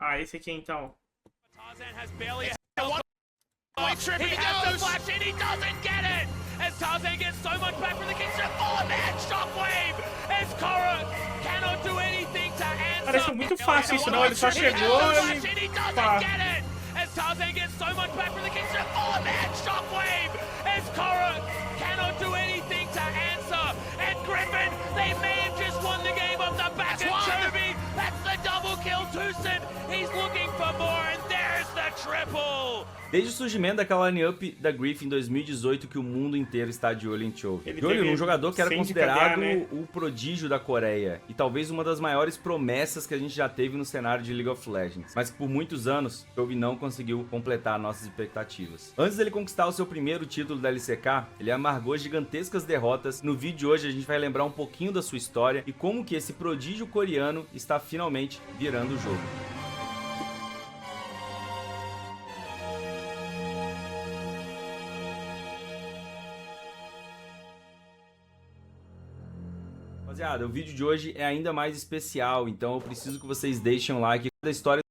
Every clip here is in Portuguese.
Ah, esse aqui então. Tarzan has barely a trip. He has the flash and he doesn't get it. As Tarzan gets so much back from the Kingston, full man shockwave. As Korra cannot do anything to answer. Parece muito fácil isso, não? Ele só chegou e pá. As Tarzan gets so much back from the Kingston, full man shockwave. As Korra cannot do anything to answer. And Griffin, they may have just won the game off the back of Chovy. That's the double kill. Tucson, he's looking for more, and there's the triple. Desde o surgimento daquela line-up da Griffin em 2018 que o mundo inteiro está de olho em Chovy. De olho num jogador que era considerado o prodígio da Coreia e talvez uma das maiores promessas que a gente já teve no cenário de League of Legends, mas que por muitos anos Chovy não conseguiu completar nossas expectativas. Antes dele conquistar o seu primeiro título da LCK, ele amargou gigantescas derrotas. No vídeo de hoje a gente vai lembrar um pouquinho da sua história e como que esse prodígio coreano está finalmente virando o jogo. Rapaziada, o vídeo de hoje é ainda mais especial, então eu preciso que vocês deixem um like da história.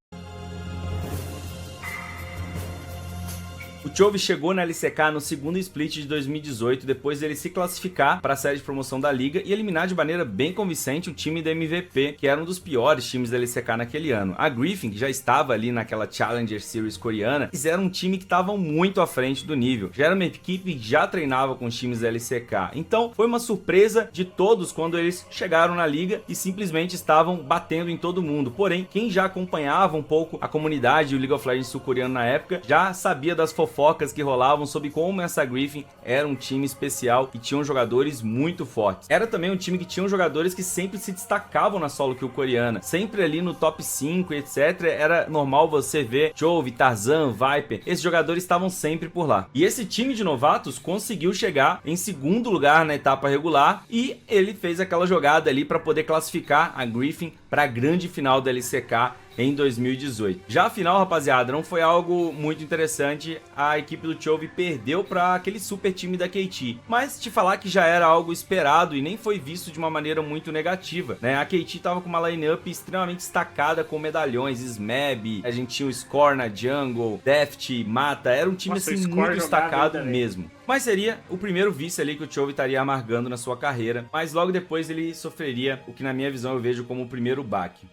O Chovy chegou na LCK no segundo split de 2018, depois dele se classificar para a série de promoção da liga e eliminar de maneira bem convincente o time da MVP, que era um dos piores times da LCK naquele ano. A Griffin, que já estava ali naquela Challenger Series coreana, fizeram um time que estava muito à frente do nível. Já era uma equipe que já treinava com os times da LCK. Então foi uma surpresa de todos quando eles chegaram na liga e simplesmente estavam batendo em todo mundo. Porém, quem já acompanhava um pouco a comunidade e o League of Legends sul-coreano na época, já sabia das fofocas que rolavam sobre como essa Griffin era um time especial e tinham jogadores muito fortes. Era também um time que tinha jogadores que sempre se destacavam na solo kill coreana, sempre ali no top 5 etc. Era normal você ver Chovy, Tarzan, Viper, esses jogadores estavam sempre por lá. E esse time de novatos conseguiu chegar em segundo lugar na etapa regular e ele fez aquela jogada ali para poder classificar a Griffin para a grande final da LCK em 2018. Já a final, rapaziada, não foi algo muito interessante. A equipe do Chovy perdeu para aquele super time da KT, mas te falar que já era algo esperado e nem foi visto de uma maneira muito negativa, né? A KT tava com uma lineup extremamente destacada com medalhões, Smeb, a gente tinha o Score na jungle, Deft, Mata, era um time assim muito destacado mesmo. Mas seria o primeiro vice ali que o Chovy estaria amargando na sua carreira, mas logo depois ele sofreria o que na minha visão eu vejo como o primeiro baque.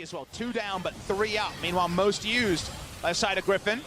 As well, 2 down but 3 up. Meanwhile, most used left side of Griffin.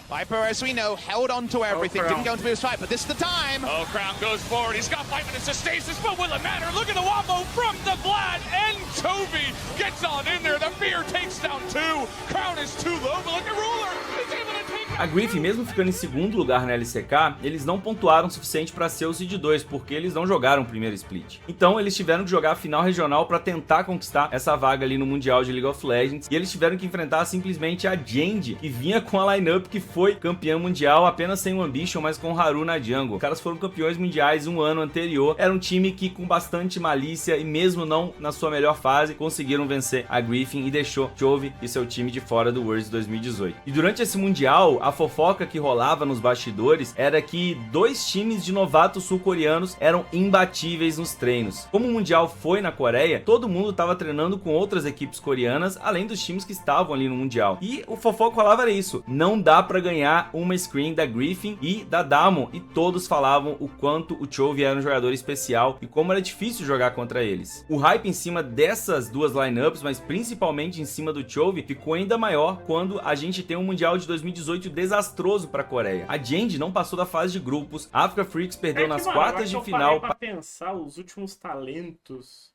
Viper, as we know, held on to everything. Didn't go into his fight, but this is the time. Oh, Crown goes forward. He's got 5 minutes to stasis, but will it matter? Look at the wombo from the Vlad, and Chovy gets on in there. The fear takes down 2. Crown is too low, but look at Ruler. He's able to take. A Griffin, mesmo ficando em segundo lugar na LCK, eles não pontuaram o suficiente para ser o Seed 2, porque eles não jogaram o primeiro split. Então eles tiveram que jogar a final regional para tentar conquistar essa vaga ali no Mundial de League of Legends, e eles tiveram que enfrentar simplesmente a Genji, que vinha com a lineup que foi campeã mundial, apenas sem o Ambition, mas com o Haru na jungle. Os caras foram campeões mundiais um ano anterior, era um time que com bastante malícia e mesmo não na sua melhor fase, conseguiram vencer a Griffin e deixou Chovy e seu time de fora do Worlds 2018. E durante esse Mundial, a fofoca que rolava nos bastidores era que 2 times de novatos sul-coreanos eram imbatíveis nos treinos. Como o Mundial foi na Coreia, todo mundo estava treinando com outras equipes coreanas, além dos times que estavam ali no Mundial. E o fofoca rolava era isso: não dá pra ganhar uma screen da Griffin e da Damwon, e todos falavam o quanto o Chovy era um jogador especial e como era difícil jogar contra eles. O hype em cima dessas duas lineups, mas principalmente em cima do Chovy, ficou ainda maior quando a gente tem um Mundial de 2018 desastroso para a Coreia. A Genji não passou da fase de grupos, a Africa Freaks perdeu nas quartas de final. Para pensar, os últimos talentos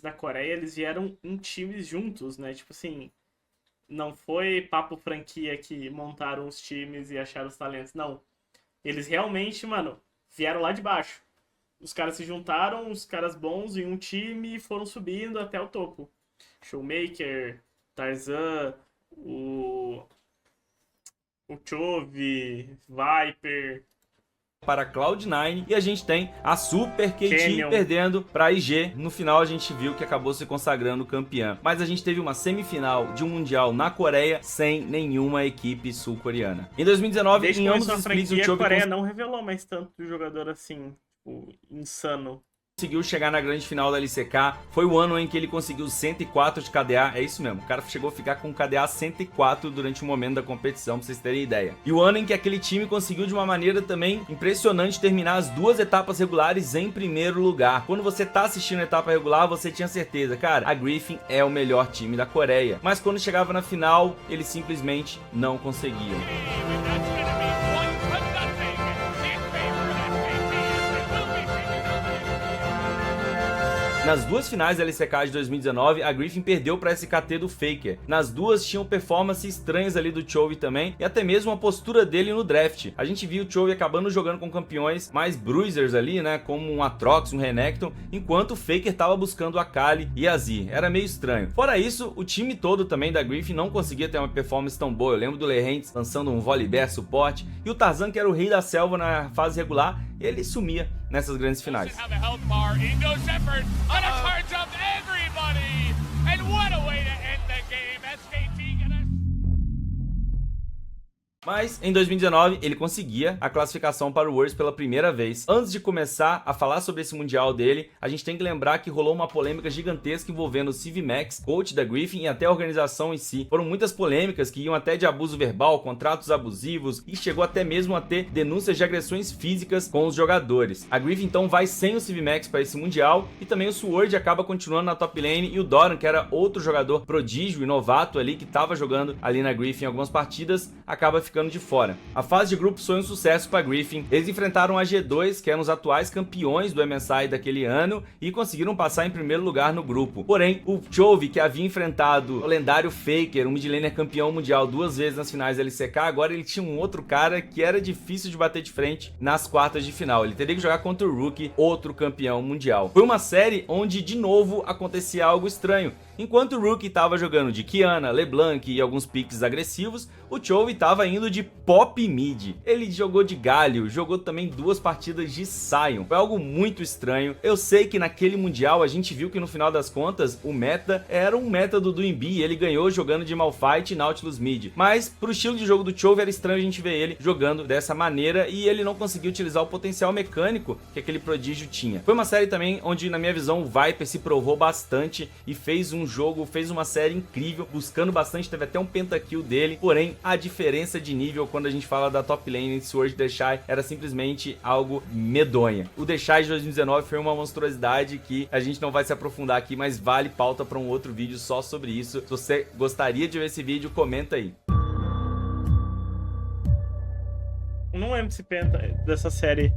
da Coreia, eles vieram em times juntos, né? Tipo assim, não foi papo franquia que montaram os times e acharam os talentos, não. Eles realmente, mano, vieram lá de baixo. Os caras se juntaram, os caras bons em um time e foram subindo até o topo. Showmaker, Tarzan, o Chovy, Viper. Para Cloud9, e a gente tem a Super KT perdendo para a IG. No final a gente viu que acabou se consagrando campeã, mas a gente teve uma semifinal de um mundial na Coreia sem nenhuma equipe sul-coreana. Em 2019, desde em ambos os splits, o Chovy a Coreia não revelou mais tanto do jogador assim, tipo, insano. conseguiu chegar na grande final da LCK. Foi o ano em que ele conseguiu 104 de KDA, é isso mesmo, o cara chegou a ficar com KDA 104 durante o momento da competição, pra vocês terem ideia. E o ano em que aquele time conseguiu de uma maneira também impressionante terminar as 2 etapas regulares em primeiro lugar. Quando você tá assistindo a etapa regular, você tinha certeza, cara, a Griffin é o melhor time da Coreia. Mas quando chegava na final, eles simplesmente não conseguiam. Nas 2 finais da LCK de 2019, a Griffin perdeu para a SKT do Faker. Nas 2 tinham performances estranhas ali do Chovy também, e até mesmo a postura dele no draft. A gente viu o Chovy acabando jogando com campeões mais bruisers ali, né, como um Atrox, um Renekton, enquanto o Faker tava buscando a Kali e a Z. Era meio estranho. Fora isso, o time todo também da Griffin não conseguia ter uma performance tão boa. Eu lembro do Lehentz lançando um Volibear suporte, e o Tarzan, que era o rei da selva na fase regular, ele sumia nessas grandes finais. Mas em 2019 ele conseguia a classificação para o Worlds pela primeira vez. Antes de começar a falar sobre esse mundial dele, a gente tem que lembrar que rolou uma polêmica gigantesca envolvendo o CVMAX, coach da Griffin, e até a organização em si. Foram muitas polêmicas que iam até de abuso verbal, contratos abusivos, e chegou até mesmo a ter denúncias de agressões físicas com os jogadores. A Griffin então vai sem o CVMAX para esse mundial, e também o Sword acaba continuando na top lane, e o Doran, que era outro jogador prodígio e novato ali, que estava jogando ali na Griffin em algumas partidas, acaba ficando de fora. A fase de grupos foi um sucesso para Griffin. Eles enfrentaram a G2, que eram os atuais campeões do MSI daquele ano, e conseguiram passar em primeiro lugar no grupo. Porém, o Chovy, que havia enfrentado o lendário Faker, um mid laner campeão mundial 2 vezes nas finais da LCK, agora ele tinha um outro cara que era difícil de bater de frente nas quartas de final. Ele teria que jogar contra o Rookie, outro campeão mundial. Foi uma série onde de novo acontecia algo estranho. Enquanto o Rookie estava jogando de Kiana, LeBlanc e alguns picks agressivos, o Chovy estava indo de pop mid. Ele jogou de Galio, jogou também 2 partidas de Sion. Foi algo muito estranho. Eu sei que naquele mundial a gente viu que no final das contas o meta era um meta do Doinb, ele ganhou jogando de Malphite e Nautilus mid. Mas pro estilo de jogo do Chovy era estranho a gente ver ele jogando dessa maneira, e ele não conseguiu utilizar o potencial mecânico que aquele prodígio tinha. Foi uma série também onde, na minha visão, o Viper se provou bastante e fez um jogo, fez uma série incrível, buscando bastante, teve até um pentakill dele. Porém, a diferença de nível quando a gente fala da top lane de Sword Deshai era simplesmente algo medonha. O Deshai de 2019 foi uma monstruosidade que a gente não vai se aprofundar aqui, mas vale pauta para um outro vídeo só sobre isso. Se você gostaria de ver esse vídeo, comenta aí. Não lembro se penta dessa série.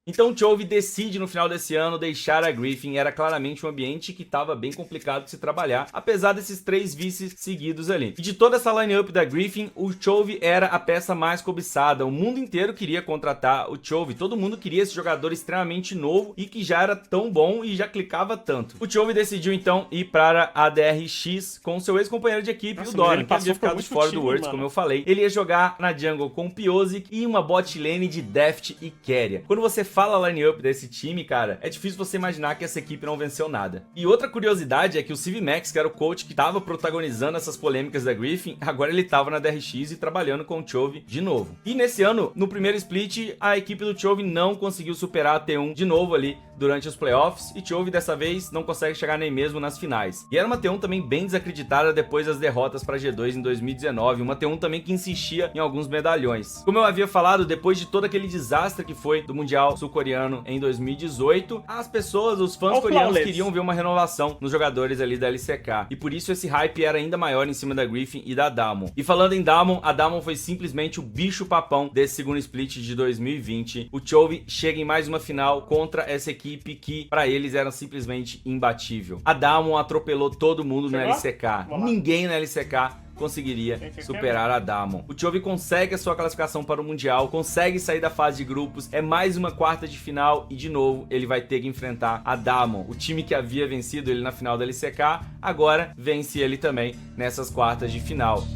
Então o Chovy decide no final desse ano deixar a Griffin. Era claramente um ambiente que estava bem complicado de se trabalhar, apesar desses 3 vices seguidos ali. E de toda essa line-up da Griffin, o Chovy era a peça mais cobiçada. O mundo inteiro queria contratar o Chovy, todo mundo queria esse jogador extremamente novo e que já era tão bom e já clicava tanto. O Chovy decidiu então ir para a DRX com seu ex-companheiro de equipe, o Doran, que havia ficado de fora do Worlds, como eu falei. Ele ia jogar na jungle com o Piozzik e uma bot lane de Deft e Keria. Quando você fala a line-up desse time, cara, é difícil você imaginar que essa equipe não venceu nada. E outra curiosidade é que o CVMAX, que era o coach que tava protagonizando essas polêmicas da Griffin, agora ele tava na DRX e trabalhando com o Chovy de novo. E nesse ano, no primeiro split, a equipe do Chovy não conseguiu superar a T1 de novo ali durante os playoffs, e Chovy dessa vez não consegue chegar nem mesmo nas finais. E era uma T1 também bem desacreditada depois das derrotas para G2 em 2019, uma T1 também que insistia em alguns medalhões. Como eu havia falado, depois de todo aquele desastre que foi do Mundial Sul-Coreano em 2018, as pessoas, os fãs coreanos queriam ver uma renovação nos jogadores ali da LCK, e por isso esse hype era ainda maior em cima da Griffin e da Damwon. E falando em Damwon, a Damwon foi simplesmente o bicho papão desse segundo split de 2020. O Chovy chega em mais uma final contra essa equipe que pra eles era simplesmente imbatível. A Damwon atropelou todo mundo na LCK. Ninguém na LCK conseguiria superar a Damwon. O Chovy consegue a sua classificação para o Mundial, consegue sair da fase de grupos, é mais uma quarta de final e de novo ele vai ter que enfrentar a Damwon. O time que havia vencido ele na final da LCK, agora vence ele também nessas quartas de final.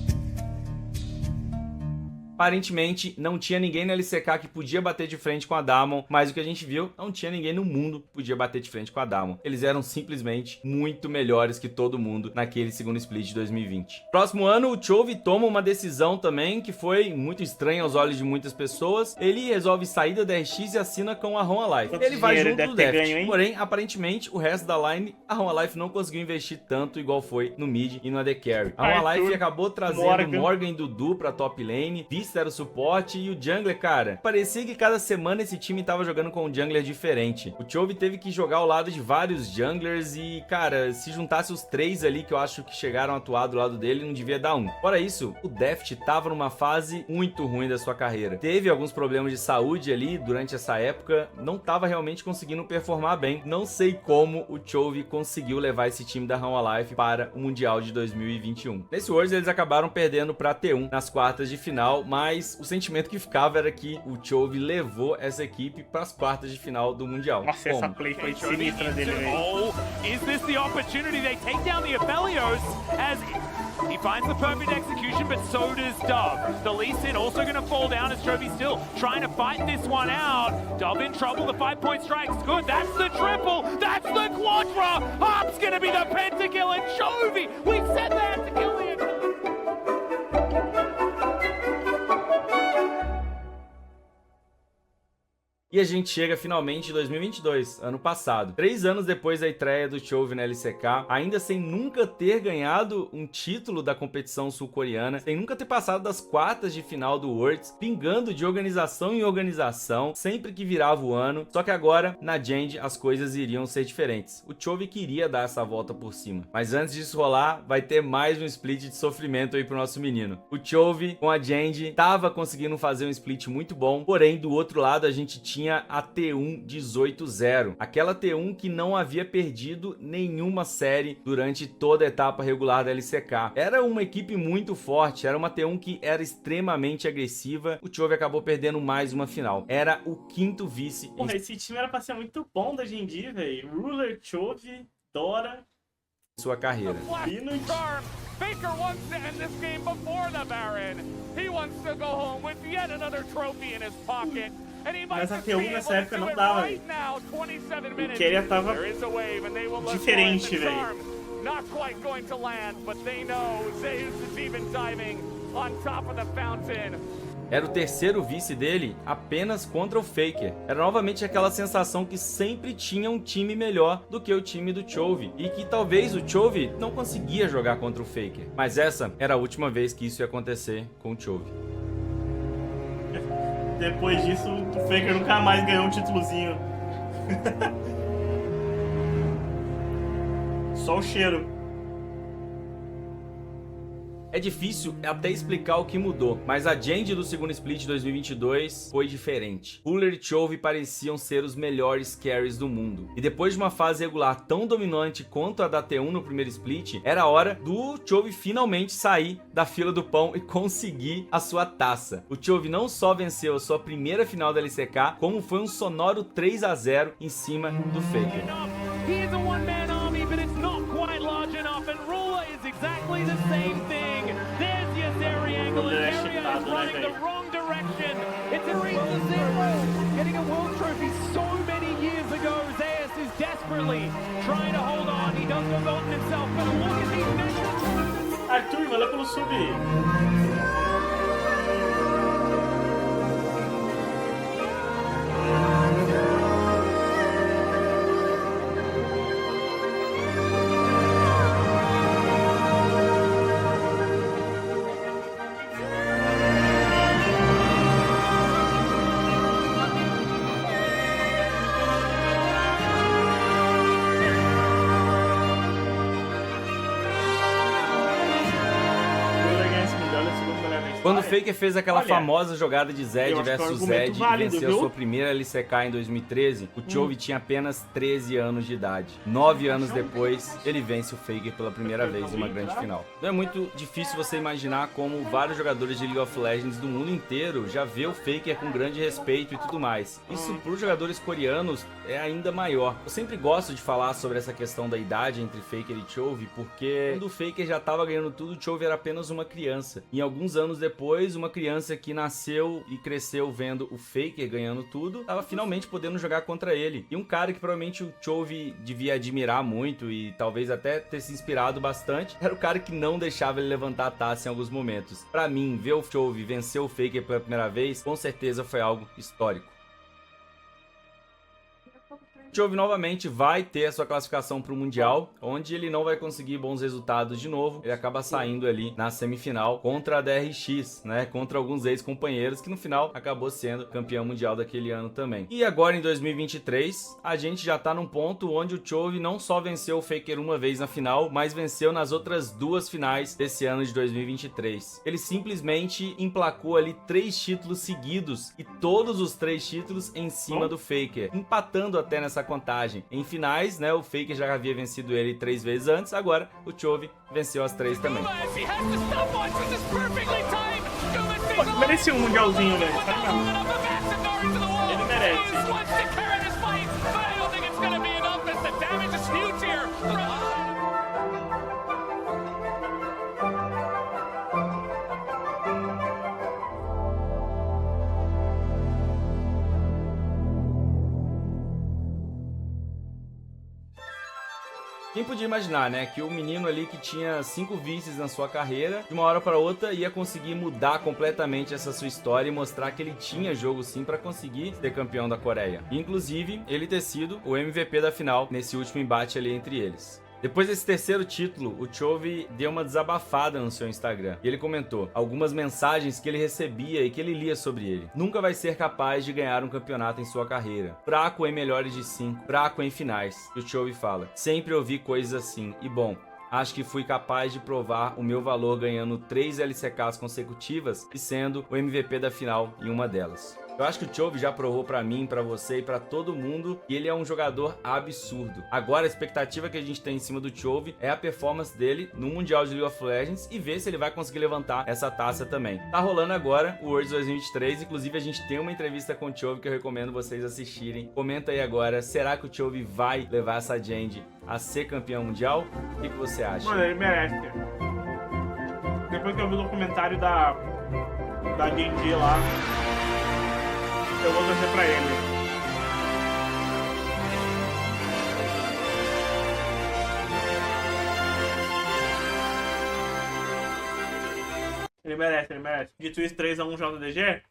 Aparentemente, não tinha ninguém na LCK que podia bater de frente com a Damwon, mas o que a gente viu, não tinha ninguém no mundo que podia bater de frente com a Damwon. Eles eram simplesmente muito melhores que todo mundo naquele segundo split de 2020. Próximo ano, o Chovy toma uma decisão também que foi muito estranha aos olhos de muitas pessoas. Ele resolve sair da DRX e assina com a Honalife. Ele vai junto do Deft. Porém, aparentemente, o resto da line, a Honalife não conseguiu investir tanto igual foi no mid e no AD Carry. A Honalife acabou trazendo Morgan e Dudu pra top lane, Vista era o suporte e o jungler, cara, parecia que cada semana esse time tava jogando com um jungler diferente. O Chovy teve que jogar ao lado de vários junglers e, cara, se juntasse os 3 ali que eu acho que chegaram a atuar do lado dele, não devia dar 1. Fora isso, o Deft tava numa fase muito ruim da sua carreira. Teve alguns problemas de saúde ali durante essa época, não tava realmente conseguindo performar bem. Não sei como o Chovy conseguiu levar esse time da Honalife para o Mundial de 2021. Nesse Worlds eles acabaram perdendo para T1 nas quartas de final, mas o sentimento que ficava era que o Chovy levou essa equipe para as quartas de final do Mundial. Nossa, essa play foi sinistra dele, velho. Is this the opportunity? They take down the Aphelios as he finds the perfect execution, but so does Dub. The Lee Sin also going to fall down as Chovy still trying to fight this one out. Dub in trouble, the 5-point strike's good. That's the triple, that's the quadra. Hop's going to be the pentakill, and Chovy, we said that to kill the Achilles. E a gente chega finalmente em 2022, ano passado. 3 anos depois da estreia do Chovy na LCK, ainda sem nunca ter ganhado um título da competição sul-coreana, sem nunca ter passado das quartas de final do Worlds, pingando de organização em organização, sempre que virava o ano. Só que agora, na Gen.G, as coisas iriam ser diferentes. O Chovy queria dar essa volta por cima. Mas antes disso rolar, vai ter mais um split de sofrimento aí pro nosso menino. O Chovy, com a Gen.G, tava conseguindo fazer um split muito bom, porém, do outro lado, a gente tinha a T1 18-0. Aquela T1 que não havia perdido nenhuma série durante toda a etapa regular da LCK. Era uma equipe muito forte, era uma T1 que era extremamente agressiva. O Chovy acabou perdendo mais uma final. Era o 5º vice. Porra, esse time era pra ser muito bom da Gen.G, velho. Ruler, Chovy, Dora. Sua carreira. Faker wants to end this game before the Baron. He wants to go home with yet another trophy in his pocket. Mas a T1 nessa época não dava, velho. O Keria tava diferente, velho. Not quite going to land, but they know Zeus is even diving on top of the fountain. Era o 3º vice dele apenas contra o Faker. Era novamente aquela sensação que sempre tinha um time melhor do que o time do Chovy. E que talvez o Chovy não conseguia jogar contra o Faker. Mas essa era a última vez que isso ia acontecer com o Chovy. Depois disso, o Faker nunca mais ganhou um títulozinho. Só o cheiro. É difícil até explicar o que mudou, mas a Gen.G do segundo split de 2022 foi diferente. Ruler e Chovy pareciam ser os melhores carries do mundo. E depois de uma fase regular tão dominante quanto a da T1 no primeiro split, era a hora do Chovy finalmente sair da fila do pão e conseguir a sua taça. O Chovy não só venceu a sua primeira final da LCK, como foi um sonoro 3-0 em cima do Faker. Exactly the same thing. There's Yuzeri angle, and Yuzeri is running the wrong direction. It's a 3-0, getting a world trophy so many years ago. Zeus is desperately trying to hold on. He does go golden himself, but look at these missions. Arthur, vai lá pelo sub. Quando o Faker fez aquela famosa jogada de Zed versus Zed e venceu sua primeira LCK em 2013, o Chovy tinha apenas 13 anos de idade. 9 anos depois, ele vence o Faker pela primeira vez em uma grande final. Não é muito difícil você imaginar como vários jogadores de League of Legends do mundo inteiro já vê o Faker com grande respeito e tudo mais. Isso para os jogadores coreanos é ainda maior. Eu sempre gosto de falar sobre essa questão da idade entre Faker e Chovy, porque quando o Faker já estava ganhando tudo, o Chovy era apenas uma criança. E alguns anos depois, depois, uma criança que nasceu e cresceu vendo o Faker ganhando tudo, tava finalmente podendo jogar contra ele. E um cara que provavelmente o Chovy devia admirar muito e talvez até ter se inspirado bastante, era o cara que não deixava ele levantar a taça em alguns momentos. Pra mim, ver o Chovy vencer o Faker pela primeira vez, com certeza foi algo histórico. Chovy novamente vai ter a sua classificação para o Mundial, onde ele não vai conseguir bons resultados de novo. Ele acaba saindo ali na semifinal contra a DRX, né? Contra alguns ex-companheiros que no final acabou sendo campeão mundial daquele ano também. E agora em 2023, a gente já tá num ponto onde o Chovy não só venceu o Faker uma vez na final, mas venceu nas outras 2 finais desse ano de 2023. Ele simplesmente emplacou ali 3 títulos seguidos e todos os 3 títulos em cima do Faker, empatando até nessa contagem. Em finais, né, o Faker já havia vencido ele 3 vezes antes, agora o Chovy venceu as 3 também. Pô, merecia um mundialzinho, velho. Ele merece. Quem podia imaginar, né, que o menino ali que tinha 5 vices na sua carreira, de uma hora para outra ia conseguir mudar completamente essa sua história e mostrar que ele tinha jogo sim para conseguir ser campeão da Coreia. E, inclusive, ele ter sido o MVP da final nesse último embate ali entre eles. Depois desse terceiro título, o Chovy deu uma desabafada no seu Instagram. E ele comentou algumas mensagens que ele recebia e que ele lia sobre ele. Nunca vai ser capaz de ganhar um campeonato em sua carreira. Fraco em melhores de 5, fraco em finais. E o Chovy fala: sempre ouvi coisas assim. E bom, acho que fui capaz de provar o meu valor ganhando 3 LCKs consecutivas e sendo o MVP da final em uma delas. Eu acho que o Chovy já provou pra mim, pra você e pra todo mundo que ele é um jogador absurdo. Agora a expectativa que a gente tem em cima do Chovy é a performance dele no Mundial de League of Legends e ver se ele vai conseguir levantar essa taça também. Tá rolando agora o Worlds 2023, inclusive a gente tem uma entrevista com o Chovy que eu recomendo vocês assistirem. Comenta aí agora, será que o Chovy vai levar essa Gen.G a ser campeão mundial? O que você acha? Mano, ele merece. Depois que eu vi o documentário da Gen.G lá, eu vou torcer pra ele. Ele merece, ele merece. Dito isso, 3-1 JDG.